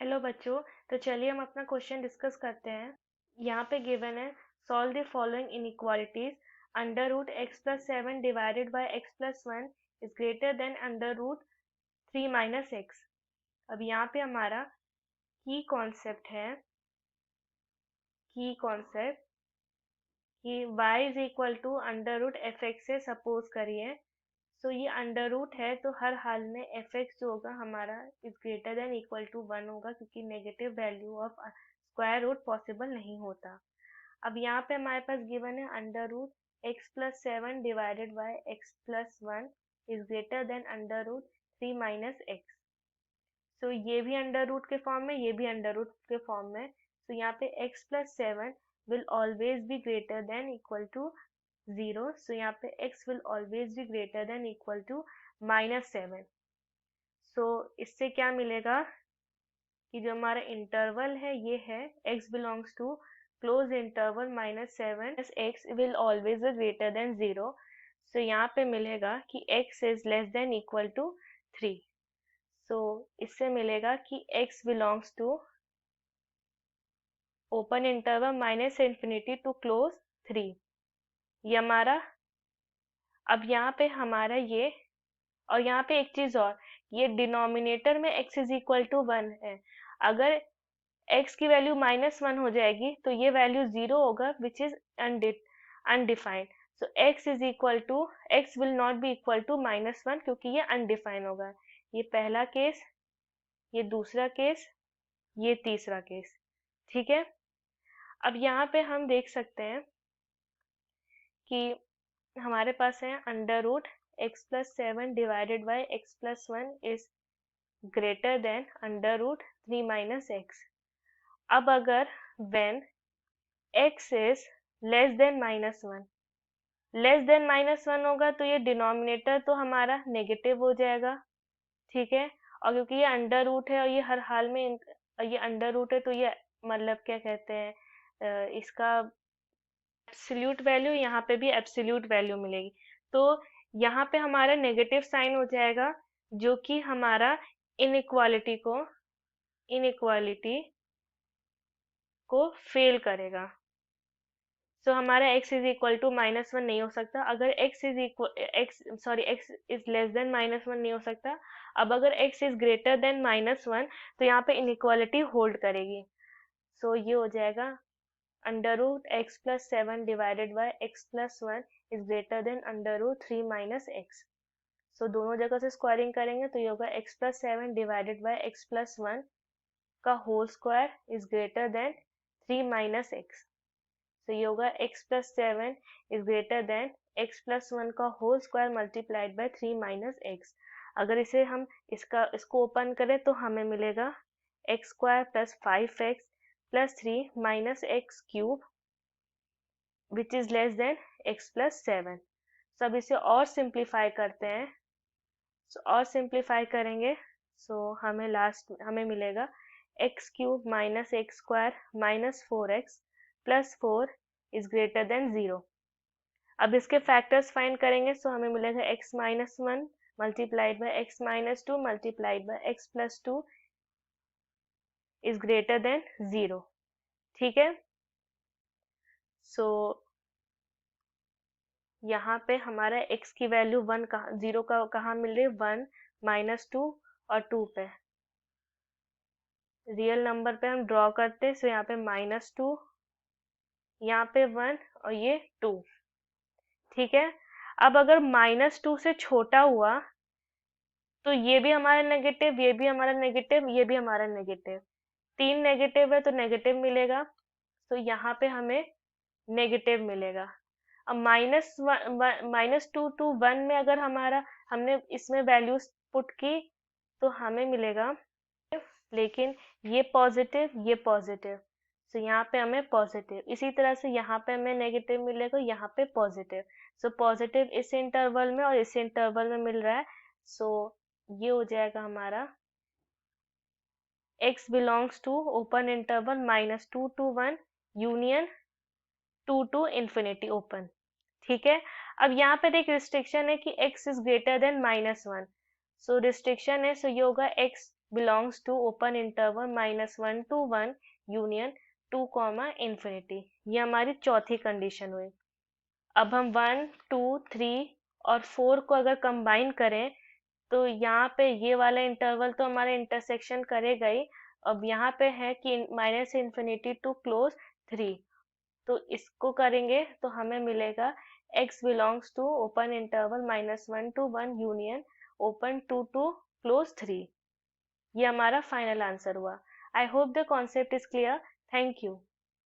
Hello बच्चों। तो चलिए हम अपना क्वेश्चन डिस्कस करते हैं। यहाँ पे गिवन है solve the following inequalities. Under root x plus seven divided by x plus one is greater than under root three minus X. अब यहाँ पे हमारा की कॉन्सेप्ट है कि y is equal to under root F X से suppose करिए। तो ये अंडर रूट है तो हर हाल में एफ एक्स जो होगा हमारा is greater than equal to one होगा, क्योंकि negative value of square root possible नहीं होता। अब यहाँ पे हमारे पास गिवन है under root x plus seven divided by x plus one is greater than under root three minus x. तो ये भी अंडर रूट के फॉर्म में, ये भी अंडर रूट के फॉर्म में। तो यहाँ पे X plus seven will always be greater than equal to 0. So यहाँ पे x will always be greater than equal to -7. So इससे क्या मिलेगा कि जो हमारा इंटरवल है ये है x belongs to close interval -7 x will always be greater than 0. So यहाँ पे मिलेगा कि x is less than equal to 3. So इससे मिलेगा कि x belongs to open interval minus infinity to close 3. ये हमारा, अब यहाँ पे हमारा ये, और यहाँ पे एक चीज और, ये डिनोमिनेटर में x is equal to one है। अगर x की वैल्यू -1 हो जाएगी तो ये वैल्यू 0 होगा, which is undefined. So x is equal to, x will not be equal to -1 क्योंकि ये अनडिफाइंड होगा। ये पहला केस, ये दूसरा केस, ये तीसरा केस। ठीक है। अब यहाँ पे हम देख सकते हैं कि हमारे पास है under root x plus seven divided by x plus one is greater than under root three minus X. अब अगर when x is less than -1 होगा तो ये डिनोमिनेटर तो हमारा नेगेटिव हो जाएगा। ठीक है। और क्योंकि ये अंडर रूट है और ये हर हाल में ये अंडर रूट है तो ये मतलब क्या कहते हैं, इसका एब्सोल्यूट वैल्यू, यहाँ पे भी एब्सोल्यूट वैल्यू मिलेगी। तो यहाँ पे हमारा नेगेटिव साइन हो जाएगा जो कि हमारा इनइक्वालिटी को फेल करेगा। सो हमारा x इज इक्वल टू -1 नहीं हो सकता। अगर x इज लेस देन -1 नहीं हो सकता। अब अगर x इज ग्रेटर देन -1 तो यहाँ पे इनइक्वालिटी होल्ड करेगी। सो ये हो जाएगा under root x plus seven divided by x plus one is greater than under root three minus x. So दोनों जगह से स्क्वायरिंग करेंगे तो ये होगा x plus seven divided by x plus one का whole square is greater than three minus x. तो ये होगा x plus seven is greater than x plus one का whole square multiplied by three minus x. अगर इसे हम इसको open करें तो हमें मिलेगा x square plus five x plus three minus x cube which is less than x plus seven. तो अब इसे और सिंप्लीफाई करते हैं। और सिंप्लीफाई करेंगे हमें मिलेगा x cube minus x square minus four x plus four is greater then 0। अब इसके फैक्टर्स फाइंड करेंगे तो हमें मिलेगा x minus one multiplied by x minus two multiplied by x plus two is greater then 0। ठीक है। सो यहाँ पे हमारा x की वैल्यू वन कहाँ, 0 का कहाँ मिल रही है, वन माइनस टू और टू पे। रियल नंबर पे हम ड्रॉ करते हैं। सो यहाँ पे -2, यहाँ पे 1 और ये 2। ठीक है। अब अगर -2 से छोटा हुआ तो ये भी हमारा नेगेटिव, ये भी हमारा नेगेटिव, ये भी हमारा नेगेटिव। तीन नेगेटिव है तो नेगेटिव मिलेगा। तो यहाँ पे हमें नेगेटिव मिलेगा। अब -2 to 1 में अगर हमने इसमें वैल्यूज पुट की तो हमें मिलेगा, लेकिन ये पॉजिटिव। तो यहाँ पे हमें पॉजिटिव, इसी तरह से यहाँ पे हमें नेगेटिव मिलेगा, यहाँ पे पॉजिटिव। सो पॉजिटिव इस इंटरवल में और इस इंटरवल में मिल रहा है। सो ये हो जाएगा हमारा x belongs to open interval -2 to 1 union 2 to infinity open. ठीक है। अब यहाँ पे एक रिस्ट्रिक्शन है कि x is greater than -1। So restriction है, सो ये होगा x belongs to open interval -1 to 1 union 2, ये हमारी चौथी कंडीशन हुई। अब हम 1, 2, 3 और 4 को अगर कंबाइन करें तो यहाँ पे ये वाला इंटरवल तो हमारा इंटरसेक्शन करेगा ही। अब यहाँ पे है कि -∞ to +3, तो इसको करेंगे तो हमें मिलेगा x belongs to open interval -1 to 1 union open 2 to +3। ये हमारा फाइनल आंसर हुआ। I hope the concept is clear. Thank you.